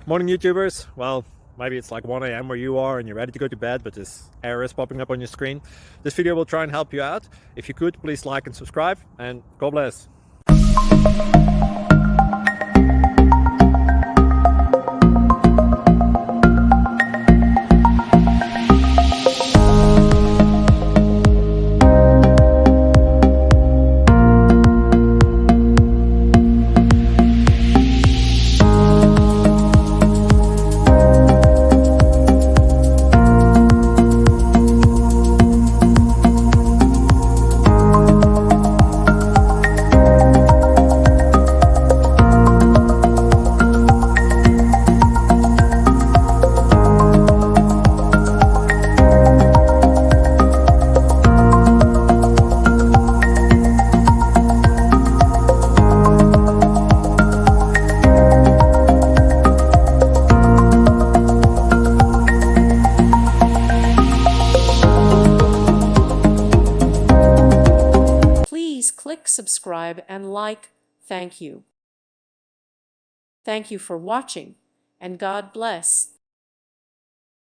Morning YouTubers. Well, maybe it's like 1 a.m. where you are and you're ready to go to bed, but this error is popping up on your screen. This video will try and help you out. If you could, please like and subscribe, and God bless. Please click subscribe and like. Thank you. Thank you for watching, and God bless.